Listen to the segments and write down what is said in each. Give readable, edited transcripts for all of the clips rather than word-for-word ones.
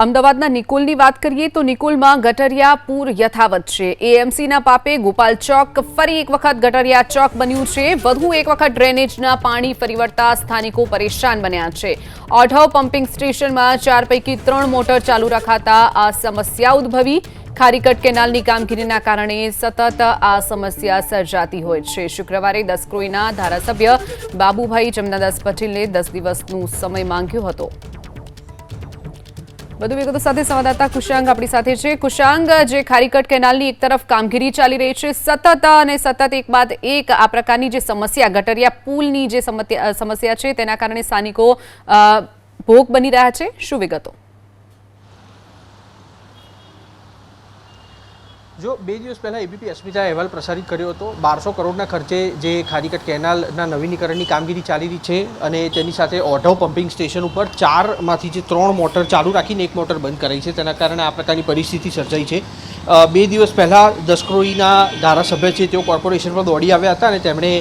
અમદાવાદના નિકોલની વાત કરીએ તો નિકોલમાં ગટરિયા પૂર યથાવત છે। એએમસીના પાપે ગોપાલ ચોક ફરી એક વખત ગટરિયા ચોક બન્યું છે। વધુ એક વખત ડ્રેનેજના પાણી ફરી વળતા સ્થાનિકો પરેશાન બન્યા છે। ઓઢવ પમ્પિંગ સ્ટેશનમાં 4 પૈકી 3 મોટર ચાલુ રખાતા આ સમસ્યા ઉદ્ભવી। ખારીકટ કેનાલની કામગીરીના કારણે સતત આ સમસ્યા સર્જાતી હોય છે। શુક્રવારે દસક્રોઈના ધારાસભ્ય બાબુભાઈ જમનાદાસ પટેલે 10 દિવસનો સમય માંગ્યો હતો। વધુ વિગતો સાથે સંવાદદાતા કુશાંગ આપણી સાથે છે। કુશાંગ, જે ખારીકટ કેનાલની એક તરફ કામગીરી ચાલી રહી છે, સતત એક બાદ એક આ પ્રકારની જે સમસ્યા ગટરિયા પુલની જે સમસ્યા છે તેના કારણે સ્થાનિકો ભોગ બની રહ્યા છે, શું વિગતો? જો 2 દિવસ પહેલાં એબીપી અસ્મિતાએ અહેવાલ પ્રસારિત કર્યો હતો। 1200 કરોડના ખર્ચે જે ખારીકટ કેનાલના નવીનીકરણની કામગીરી ચાલી રહી છે અને તેની સાથે ઓઢવ પમ્પિંગ સ્ટેશન ઉપર 4માંથી જે 3 મોટર ચાલુ રાખીને 1 મોટર બંધ કરાઈ છે, તેના કારણે આ પ્રકારની પરિસ્થિતિ સર્જાઈ છે। 2 દિવસ પહેલાં દસક્રોઈના ધારાસભ્ય છે તેઓ કોર્પોરેશન પર દોડી આવ્યા હતા અને તેમણે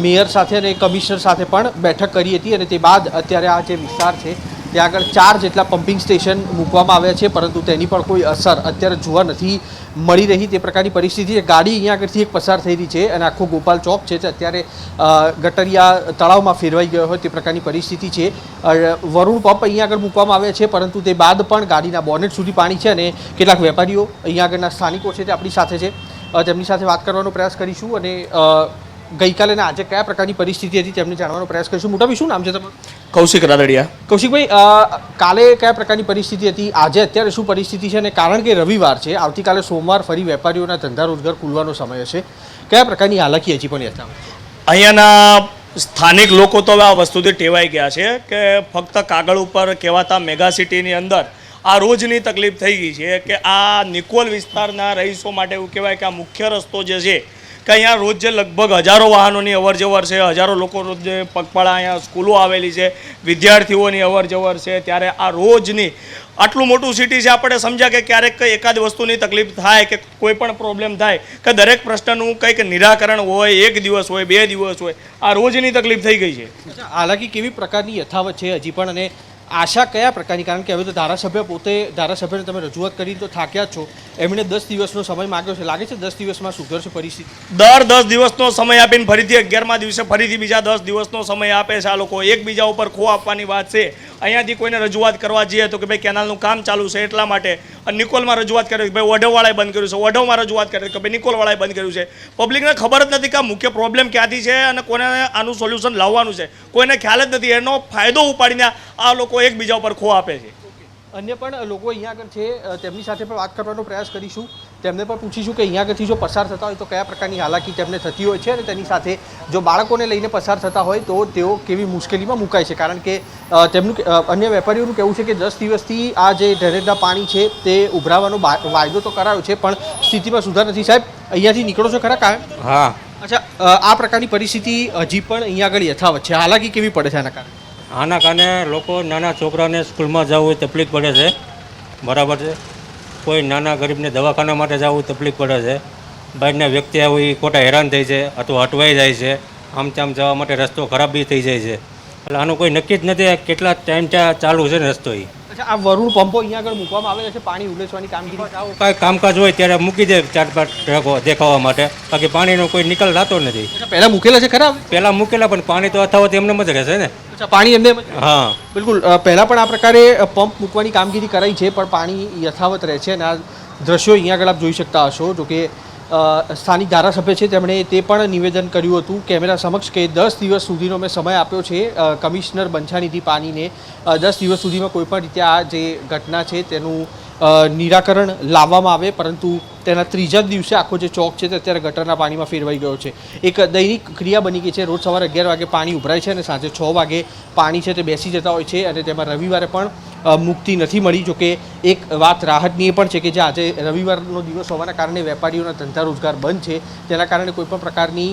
મેયર સાથે અને કમિશનર સાથે પણ બેઠક કરી હતી અને તે બાદ અત્યારે આ જે વિસ્તાર છે ત્યાં આગળ 4 જેટલા પમ્પિંગ સ્ટેશન મૂકવામાં આવ્યા છે, પરંતુ તેની પણ કોઈ અસર અત્યારે જોવા નથી મળી રહી। તે પ્રકારની પરિસ્થિતિ છે। ગાડી અહીંયા આગળથી એક પસાર થઈ રહી છે અને આખો ગોપાલ ચોક છે તે અત્યારે ગટરિયા તળાવમાં ફેરવાઈ ગયો હોય તે પ્રકારની પરિસ્થિતિ છે। વરુણ પંપ અહીંયા આગળ મૂકવામાં આવ્યા છે, પરંતુ તે બાદ પણ ગાડીના બોનેટ સુધી પાણી છે અને કેટલાક વેપારીઓ અહીંયા આગળના સ્થાનિકો છે તે આપણી સાથે છે, તેમની સાથે વાત કરવાનો પ્રયાસ કરીશું અને ગઈકાલે અને આજે કયા પ્રકારની પરિસ્થિતિ હતી તેમને જાણવાનો પ્રયાસ કરીશું। મોટાભાઈ, શું નામ છે તમારું? કૌશિક રાદડિયા। કૌશિકભાઈ, કાલે કયા પ્રકારની પરિસ્થિતિ હતી, આજે અત્યારે શું પરિસ્થિતિ છે અને કારણ કે રવિવાર છે, આવતીકાલે સોમવાર ફરી વેપારીઓના ધંધા રોજગાર ખુલવાનો સમય હશે, કયા પ્રકારની હાલાકી હજી પણ યથાવત? અહીંયાના સ્થાનિક લોકો તો હવે આ વસ્તુથી ટેવાઈ ગયા છે કે ફક્ત કાગળ ઉપર કહેવાતા મેગા સિટીની અંદર આ રોજની તકલીફ થઈ ગઈ છે કે આ નિકોલ વિસ્તારના રહીશો માટે એવું કહેવાય કે આ મુખ્ય રસ્તો જે છે કે અહીંયા રોજ જે લગભગ હજારો વાહનોની અવરજવર છે, હજારો લોકો રોજ પગપાળા અહીંયા સ્કૂલો આવેલી છે, વિદ્યાર્થીઓની અવરજવર છે, ત્યારે આ રોજની આટલું મોટું સિટી છે, આપણે સમજ્યા કે ક્યારેક એકાદ વસ્તુની તકલીફ થાય કે કોઈ પણ પ્રોબ્લેમ થાય કે દરેક પ્રશ્નનું કંઈક નિરાકરણ હોય, 1 દિવસ હોય, 2 દિવસ હોય, આ રોજની તકલીફ થઈ ગઈ છે। હાલાકી કેવી પ્રકારની યથાવત છે હજી પણ અને આશા કયા પ્રકારની? કારણ કે હવે તો ધારાસભ્યને તમે રજૂઆત કરી તો થાક્યા જ છો, એમણે 10 દિવસનો સમય માંગ્યો છે, લાગે છે 10 દિવસમાં સુધરશે પરિસ્થિતિ? દર 10 દિવસનો સમય આપીને ફરીથી 11મા દિવસે ફરીથી બીજા 10 દિવસનો સમય આપે છે આ લોકો। એકબીજા ઉપર ખો આપવાની વાત છે। અહીંયાથી કોઈને રજૂઆત કરવા જઈએ તો કે ભાઈ કેનાલનું કામ ચાલુ છે એટલા માટે, નિકોલમાં રજૂઆત કરી કે ભાઈ ઓઢવવાળાએ બંધ કર્યું છે, ઓઢવમાં રજૂઆત કરી કે ભાઈ નિકોલવાળાએ બંધ કર્યું છે। પબ્લિકને ખબર જ નથી કે આ મુખ્ય પ્રોબ્લેમ ક્યાંથી છે અને કોને આનું સોલ્યુશન લાવવાનું છે, કોઈને ખ્યાલ જ નથી। એનો ફાયદો ઉપાડીને આ લોકો એકબીજા ઉપર ખો આપે છે। અન્ય પણ લોકો અહીંયા આગળ છે, તેમની સાથે પણ વાત કરવાનો પ્રયાસ કરીશું, તેમને પણ પૂછીશું કે અહીંયા આગળથી જો પસાર થતા હોય તો કયા પ્રકારની હાલાકી તેમને થતી હોય છે અને તેની સાથે જો બાળકોને લઈને પસાર થતા હોય તો તેઓ કેવી મુશ્કેલીમાં મુકાય છે। કારણ કે તેમનું અન્ય વેપારીઓનું કહેવું છે કે 10 દિવસથી આ જે ડ્રેનેજના પાણી છે તે ઉભરાવાનો વાયદો તો કરાયો છે પણ સ્થિતિમાં સુધાર નથી। સાહેબ, અહીંયાથી નીકળો છો ખરા કાયમ? હા। અચ્છા, આ પ્રકારની પરિસ્થિતિ હજી પણ અહીંયા આગળ યથાવત છે, હાલાકી કેવી પડે છે આના કારણે? આના કારણે લોકો નાના છોકરાને સ્કૂલમાં જવું હોય તકલીફ પડે છે, બરાબર છે। કોઈ નાના ગરીબને દવાખાના માટે જવું તકલીફ પડે છે, બહારના વ્યક્તિ હોય એ ખોટા હેરાન થઈ છે અથવા અટવાઈ જાય છે, આમ તેમ જવા માટે રસ્તો ખરાબ બી થઈ જાય છે। એટલે આનું કોઈ નક્કી જ નથી કેટલા ટાઈમ ત્યાં ચાલુ છે ને રસ્તો એ। અચ્છા, આ વરુણ પંપો અહીંયા આગળ મૂકવામાં આવેલા છે પાણી ઉલેચવાની કામગીરી? કાંઈ કામકાજ હોય ત્યારે મૂકી દે 4-5 ટ્રકો દેખાવા માટે, બાકી પાણીનો કોઈ નિકાલ થતો નથી। પહેલાં મૂકેલા છે ખરા? પહેલાં મૂકેલા પણ પાણી તો અથાવત એમને જ રહેશે ને। અચ્છા, પાણી એમને? હા, બિલકુલ। પહેલાં પણ આ પ્રકારે પંપ મૂકવાની કામગીરી કરાઈ છે પણ પાણી યથાવત રહે છે અને આ દ્રશ્યો અહીંયા આગળ આપ જોઈ શકતા હશો। જો કે સ્થાનિક ધારાસભ્ય છે તેમણે તે પણ નિવેદન કર્યું હતું કેમેરા સમક્ષ કે 10 દિવસ સુધીનો મેં સમય આપ્યો છે કમિશનર બંછાનિધિ પાનીને, 10 દિવસ સુધીમાં કોઈપણ રીતે આ જે ઘટના છે તેનું નિરાકરણ લાવવામાં આવે, પરંતુ તેના 3જા દિવસે આખો જે ચોક છે તે અત્યારે ગટરના પાણીમાં ફેરવાઈ ગયો છે। એક દૈનિક ક્રિયા બની ગઈ છે, રોજ સવારે 11 વાગે પાણી ઉભરાય છે અને સાંજે 6 વાગે પાણી છે તે બેસી જતા હોય છે અને તેમાં રવિવારે પણ મુક્તિ નથી મળી। જોકે એક વાત રાહતની એ પણ છે કે જે આજે રવિવારનો દિવસ હોવાના કારણે વેપારીઓના ધંધા રોજગાર બંધ છે, તેના કારણે કોઈપણ પ્રકારની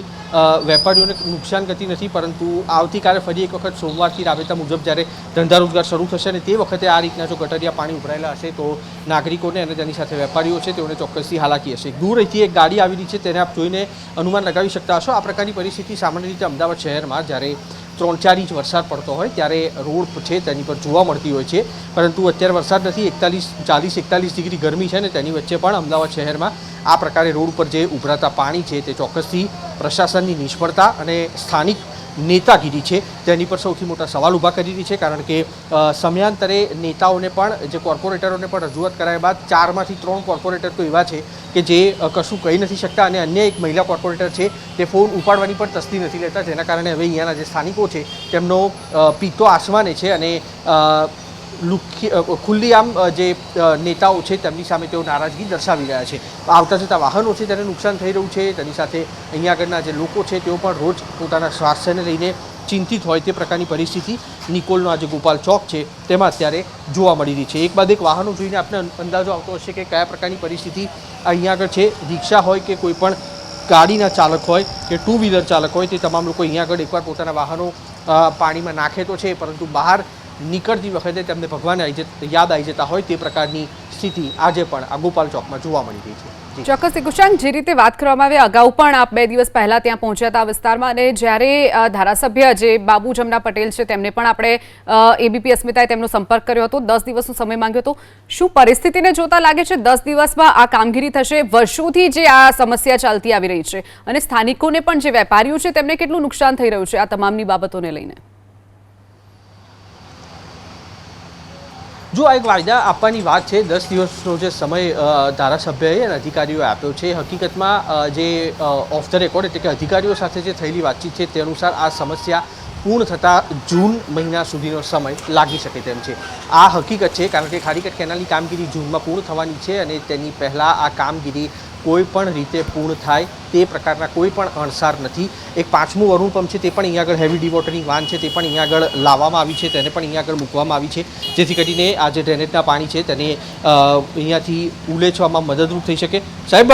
વેપારીઓને નુકસાન ગતિ નથી, પરંતુ આવતીકાલે ફરી એક વખત સોમવારથી રાબેતા મુજબ જ્યારે ધંધા રોજગાર શરૂ થશે અને તે વખતે આ રીતના જો ગટરિયા પાણી ઉભરાયેલા હશે તો નાગરિકોને અને તેની સાથે વેપારીઓ છે તેઓને ચોક્કસથી હાલાકી હશે। દૂર અહીંથી એક ગાડી આવી રહી છે, તેને આપ જોઈને અનુમાન લગાવી શકતા હશો। આ પ્રકારની પરિસ્થિતિ સામાન્ય રીતે અમદાવાદ શહેરમાં જ્યારે 3-4 ઇંચ વરસાદ પડતો હોય ત્યારે રોડ છે તેની પર જોવા મળતી હોય છે, પરંતુ અત્યારે વરસાદ નથી. 40-41 ડિગ્રી ગરમી છે ને તેની વચ્ચે પણ અમદાવાદ શહેરમાં આ પ્રકારે રોડ ઉપર જે ઉભરાતા પાણી છે તે ચોક્કસથી પ્રશાસનની નિષ્ફળતા અને સ્થાનિક નેતાગીરી છે તેની પર સૌથી મોટા સવાલ ઊભા કરી રહી છે. કારણ કે સમયાંતરે નેતાઓને પણ જે કોર્પોરેટરોને પણ રજૂઆત કરાયા બાદ 4માંથી 3 કોર્પોરેટર તો એવા છે કે જે કશું કહી નથી શકતા, અને અન્ય એક મહિલા કોર્પોરેટર છે તે ફોન ઉપાડવાની પણ તસ્દી નથી લેતા, જેના કારણે હવે અહીંયાના જે સ્થાનિકો છે તેમનો પીતો આસમાને છે અને ખુલ્લી આમ જે નેતાઓ છે તેમની સામે તેઓ નારાજગી દર્શાવી રહ્યા છે. આવતા જતા વાહનો છે તેને નુકસાન થઈ રહ્યું છે, તેની સાથે અહીંયા આગળના જે લોકો છે તેઓ પણ રોજ પોતાના સ્વાસ્થ્યને લઈને ચિંતિત હોય તે પ્રકારની પરિસ્થિતિ નિકોલનો આ જે ગોપાલ ચોક છે તેમાં અત્યારે જોવા મળી રહી છે. એક બાદ એક વાહનો જોઈને આપને અંદાજો આવતો હશે કે કયા પ્રકારની પરિસ્થિતિ અહીંયા આગળ છે. રિક્ષા હોય કે કોઈ પણ ગાડીના ચાલક હોય કે 2 વ્હીલર ચાલક હોય, તે તમામ લોકો અહીંયા આગળ એકવાર પોતાના વાહનો પાણીમાં નાખે તો છે, પરંતુ બહાર નીકળતી વખતે તેમને ભગવાન યાદ આવી જતા હોય તે પ્રકારની સ્થિતિ આજે પણ આ ગોપાલ ચોકમાં જોવા મળી રહી છે. ચોક્કસ કુશાંક, જે રીતે વાત કરવામાં આવી, અગાઉ પણ આપ 2 દિવસ પહેલા ત્યાં પહોંચ્યા હતા વિસ્તારમાં, અને જ્યારે ધારાસભ્ય જે બાબુ જમના પટેલ છે તેમને પણ આપણે એબીપી અસ્મિતાએ તેમનો સંપર્ક કર્યો હતો, 10 દિવસનો સમય માંગ્યો હતો. શું પરિસ્થિતિને જોતા લાગે છે 10 દિવસમાં આ કામગીરી થશે? વર્ષોથી જે આ સમસ્યા ચાલતી આવી રહી છે અને સ્થાનિકોને પણ જે વેપારીઓ છે તેમને કેટલું નુકસાન થઈ રહ્યું છે આ તમામની બાબતોને લઈને? જો આ એક વાયદા આપવાની વાત છે, 10 દિવસનો જે સમય ધારાસભ્યએ અને અધિકારીઓએ આપ્યો છે, હકીકતમાં જે ઓફ ધ રેકોર્ડ એટલે કે અધિકારીઓ સાથે જે થયેલી વાતચીત છે તે અનુસાર આ સમસ્યા પૂર્ણ થતાં જૂન મહિના સુધીનો સમય લાગી શકે તેમ છે. આ હકીકત છે, કારણ કે ખાડીકટ કેનાલની કામગીરી જૂનમાં પૂર્ણ થવાની છે અને તેની પહેલાં આ કામગીરી કોઈ પણ રીતે પૂર્ણ થાય તે પ્રકારના કોઈ પણ અણસાર નથી. એક 5મું વરુણ પંપ છે તે પણ અહીંયા આગળ હેવી ડિવોટરિંગ વાન છે તે પણ અહીંયા આગળ લાવવામાં આવી છે, તેને પણ અહીંયા આગળ મૂકવામાં આવી છે, જેથી કરીને આ જે ડ્રેનેજના પાણી છે તેને અહીંયાથી ઉલેચવામાં મદદરૂપ થઈ શકે. સાહેબ,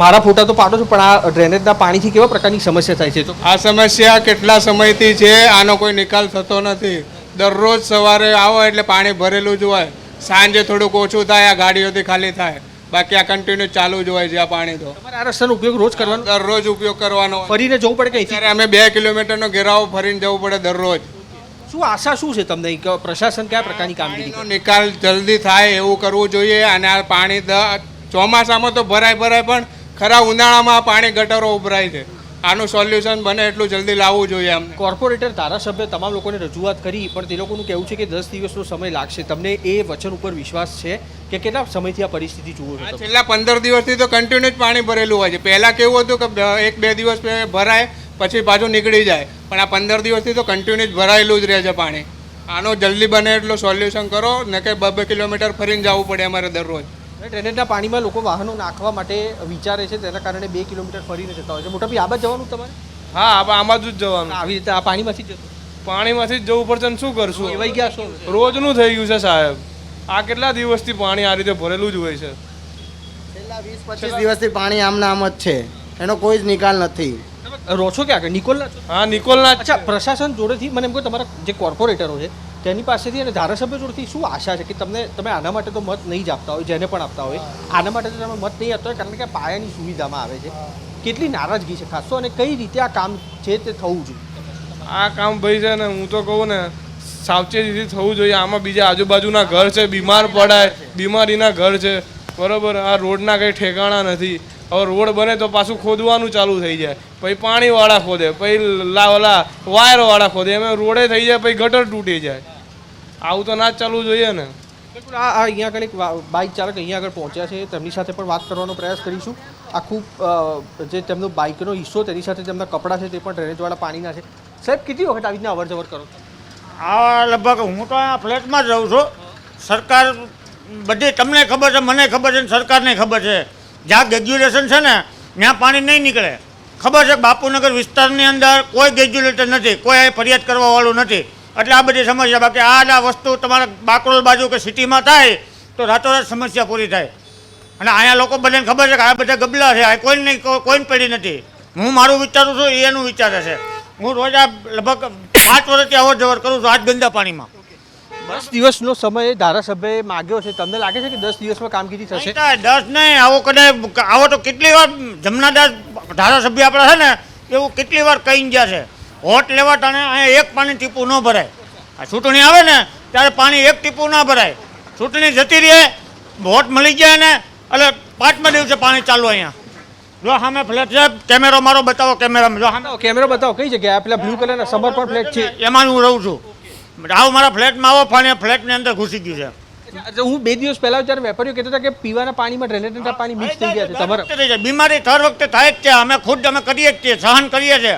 મારા ફોટા તો પાડો છો, પણ આ ડ્રેનેજના પાણીથી કેવા પ્રકારની સમસ્યા થાય છે? તો આ સમસ્યા કેટલા સમયથી છે, આનો કોઈ નિકાલ થતો નથી. દરરોજ સવારે આવો એટલે પાણી ભરેલું જ હોય, સાંજે થોડુંક ઓછું થાય, આ ગાડીઓથી ખાલી થાય, બાકી આ કન્ટિન્યુ ચાલુ જ હોય છે આ પાણી. તો તમારે આ રસ્તાનો ઉપયોગ રોજ કરવાનો? દરરોજ ઉપયોગ કરવાનો. ફરીને જવું પડે કે અત્યારે અમે 2 કિલોમીટરનો ઘેરાવો ફરીને જવું પડે દરરોજ. શું આશા શું છે તમને કે પ્રશાસન કયા પ્રકારની કામગીરી એનો નિકાલ જલ્દી થાય એવું કરવું જોઈએ. અને આ પાણી ચોમાસામાં તો ભરાય પણ ખરા ઉનાળામાં આ પાણી ગટરો ઉભરાય છે. આનું સોલ્યુશન બને એટલું જલ્દી લાવવું જોઈએ. અમને કોર્પોરેટર, ધારાસભ્ય તમામ લોકોને રજૂઆત કરી, પણ તે લોકોનું કહેવું છે કે 10 દિવસનો સમય લાગશે. તમને એ વચન ઉપર વિશ્વાસ છે કે કેટલા સમયથી આ પરિસ્થિતિ જુઓ છો? છેલ્લા 15 દિવસથી તો કન્ટિન્યુ જ પાણી ભરેલું હોય છે. પહેલાં કેવું હતું કે 1-2 દિવસ ભરાય પછી પાછું નીકળી જાય, પણ આ 15 દિવસથી તો કન્ટિન્યુ જ ભરાયેલું જ રહે છે પાણી. આનો જલ્દી બને એટલું સોલ્યુશન કરો, ને કે 2-2 કિલોમીટર ફરીને જવું પડે અમારે દરરોજ. ડ્રેનેજના પાણીમાં લોકો વાહનો નાખવા માટે વિચારે છે, તેના કારણે 2 કિલોમીટર ફરીને જતા હોય છે. મોટા ભાઈ, આ બાજુ જવાનું તમારે? હા, આમાં જ જવાનું. આવી રીતે આ પાણીમાંથી જ જતું? પાણીમાંથી જ જવું પડશે ને શું કરશું? એવાઈ ગયા છો? રોજનું થઈ ગયું છે સાહેબ. આ કેટલા દિવસથી પાણી આ રીતે ભરેલું જ હોય છે? છેલ્લા 20-25 દિવસથી પાણી આમને આમ જ છે, એનો કોઈ જ નિકાલ નથી. રહો છો ક્યાં? નિકોલના? હા, નિકોલના. અચ્છા, પ્રશાસન જોડેથી મને એમ કહો, તમારા જે કોર્પોરેટરો છે તેની પાસેથી અને ધારાસભ્ય જોડેથી શું આશા છે કે તમે આના માટે તો મત નહીં જ આપતા હોય, જેને પણ આપતા હોય આના માટે તો તમે મત નહીં આપતા હોય, કારણ કે પાયાની સુવિધામાં આવે છે. કેટલી નારાજગી છે ખાસ તો, અને કઈ રીતે આ કામ છે તે થવું જોઈએ? આ કામ ભાઈ છે ને, હું તો કહું ને, સાવચેતીથી થવું જોઈએ. આમાં બીજા આજુબાજુના ઘર છે, બીમાર પડાય, બીમારીના ઘર છે, બરોબર. આ રોડના કંઈ ઠેકાણા નથી. હવે રોડ બને તો પાછું ખોદવાનું ચાલુ થઈ જાય, પછી પાણીવાળા ખોદે, પછી ઓલા વાયરવાળા ખોદે, એમ રોડે થઈ જાય, પછી ગટર તૂટી જાય. આવું તો ના જ ચાલવું જોઈએ ને. બિલકુલ. આ અહીંયા આગળ એક બાઇક ચાલક અહીંયા આગળ પહોંચ્યા છે, તેમની સાથે પણ વાત કરવાનો પ્રયાસ કરીશું. આખું જે તેમનો બાઇકનો હિસ્સો, તેની સાથે તેમના કપડાં છે તે પણ ડ્રેનેજવાળા પાણીના છે. સાહેબ, કેટલી વખત આવી રીતના અવર જવર કરો? આ લગભગ હું તો આ ફ્લેટમાં જ રહું છું. સરકાર બધી તમને ખબર છે, મને ખબર છે, સરકારને ખબર છે. જ્યાં ગ્રેજ્યુએશન છે ને ત્યાં પાણી નહીં નીકળે. ખબર છે, બાપુનગર વિસ્તારની અંદર કોઈ ગ્રેજ્યુએટર નથી, કોઈ ફરિયાદ કરવાવાળું નથી. એટલે આ બધી સમસ્યા. બાકી આ વસ્તુ તમારા બાકરોલ બાજુ કે સિટીમાં થાય તો રાતોરાત સમસ્યા પૂરી થાય. અને અહીંયા લોકો બધાને ખબર છે કે આ બધા ગબલા છે, આ કોઈને પડી નથી. હું મારું વિચારું છું, એનું વિચારે છે. હું રોજ આ લગભગ 5 વર્ષથી અવર જવર કરું છું આજ ગંદા પાણીમાં. 10 દિવસનો સમય ધારાસભ્યએ માગ્યો છે. તમને લાગે છે કે 10 દિવસમાં કામગીરી થશે? 10 નહીં, આવો તો કેટલી વાર જમનાદાસ ધારાસભ્ય આપણા છે ને એવું કેટલી વાર કહી ગયા છે વોટ લેવા ટાણે અહીંયા એક પાણી ટીપું ન ભરાય. આ ચૂંટણી આવે ને ત્યારે પાણી એક ટીપું ના ભરાય. ચૂંટણી જતી રહે, વોટ મળી જાય ને એટલે 5મા દિવસે પાણી ચાલુ અહીંયા. જો સામે ફ્લેટ છે, કેમેરો મારો બતાવો, કેમેરામાં જો સામે કેમેરો બતાવો કઈ જગ્યાએ આ પેલા બ્લુ કલરના સમર્પણ ફ્લેટ છે એમાં હું રહું છું. આવો મારા ફ્લેટમાં આવો, પાણી ફ્લેટની અંદર ઘૂસી ગયું છે. अच्छा, હું 2 દિવસ પહેલા જ્યારે વેપારીઓ કહેતા હતા કે પીવાના પાણીમાં ડ્રેનેજના પાણી મિક્સ થઈ ગયા છે તમારે થઈ જાય. બીમારી દર વખતે થાય જ છે. અમે ખુદ અમે કરીએ જ છીએ, સહન કરીએ છીએ,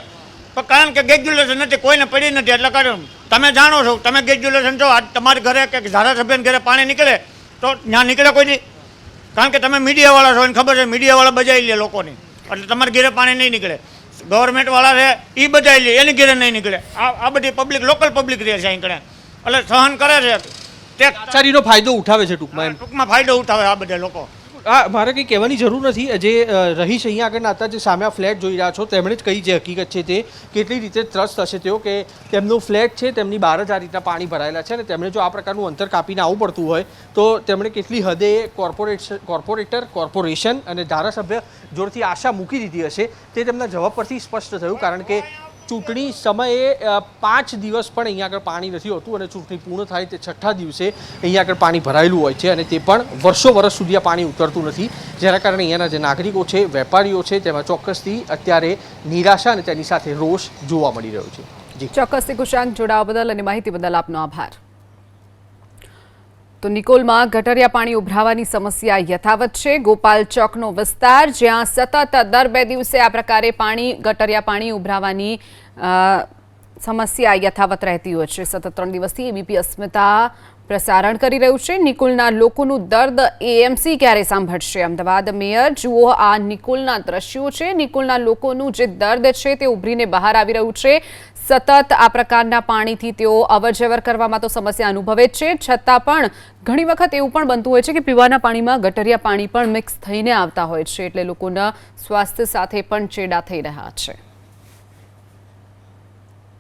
પણ કારણ કે રેગ્યુલેશન નથી, કોઈને પડી નથી. એટલે કારણ તમે જાણો છો, તમે રેગ્યુલેશન છો, આજ તમારા ઘરે કે ધારાસભ્યના ઘરે પાણી નીકળે તો ત્યાં નીકળે કોઈ નહીં, કારણ કે તમે મીડિયાવાળા છો, એને ખબર છે મીડિયાવાળા બજાવી લે લોકોની, એટલે તમારા ઘરે પાણી નહીં નીકળે. ગવર્મેન્ટવાળા છે એ બજાવી લે, એની ઘરે નહીં નીકળે. આ બધી પબ્લિક, લોકલ પબ્લિક રહે છે અહીં કણે, એટલે સહન કરે છે. તે લાચારીનો ફાયદો ઉઠાવે છે ટૂંકમાં એમ. ટૂંકમાં ફાયદો ઉઠાવે આ બધા લોકો. મારે કંઈ કહેવાની જરૂર નથી. જે રહીશ અહીંયા આગળના હતા, જે સામે આ ફ્લેટ જોઈ રહ્યા છો, તેમણે જ કહી જે હકીકત છે તે કેટલી રીતે ત્રસ્ત હશે તેઓ, કે તેમનું ફ્લેટ છે, તેમની બહાર જ આ રીતના પાણી ભરાયેલા છે અને તેમણે જો આ પ્રકારનું અંતર કાપીને આવવું પડતું હોય તો તેમણે કેટલી હદે કોર્પોરેશન અને ધારાસભ્ય જોડથી આશા મૂકી દીધી હશે તે તેમના જવાબ પરથી સ્પષ્ટ થયું. કારણ કે ચૂંટણી સમયે 5 દિવસ પણ અહીંયા આગળ પાણી નથી હોતું અને ચૂંટણી પૂર્ણ થાય તે 6ઠા દિવસે અહીંયા આગળ પાણી ભરાયેલું હોય છે અને તે પણ વર્ષો સુધી આ પાણી ઉતરતું નથી, જેના કારણે અહીંયાના જે નાગરિકો છે, વેપારીઓ છે, તેમાં ચોક્કસથી અત્યારે નિરાશા અને તેની સાથે રોષ જોવા મળી રહ્યો છે. જી, ચોક્કસથી કુશાંક, જોડાવા બદલ અને માહિતી બદલ આપનો આભાર. તો નિકોલમાં ગટરિયા પાણી ઉભરાવાની સમસ્યા યથાવત છે. ગોપાલ ચોકનો વિસ્તાર, જ્યાં સતત દર 2 દિવસે આ પ્રકારે ગટરિયા પાણી ઉભરાવાની સમસ્યા યથાવત રહેતી હોય છે. સતત 3 દિવસથી એબીપી અસ્મિતા પ્રસારણ કરી રહ્યું છે. નિકોલના લોકોનું દર્દ એએમસી ક્યારે સાંભળશે? અમદાવાદ મેયર, જુઓ આ નિકોલના દ્રશ્યો છે. નિકોલના લોકોનું જે દર્દ છે તે ઉભરીને બહાર આવી રહ્યું છે. સતત આ પ્રકારના પાણીથી તેઓ અવરજવર કરવામાં તો સમસ્યા અનુભવે જ છે, છતાં પણ ઘણી વખત એવું પણ બનતું હોય છે કે પીવાના પાણીમાં ગટરિયા પાણી પણ મિક્સ થઈને આવતા હોય છે, એટલે લોકોના સ્વાસ્થ્ય સાથે પણ ચેડા થઈ રહ્યા છે.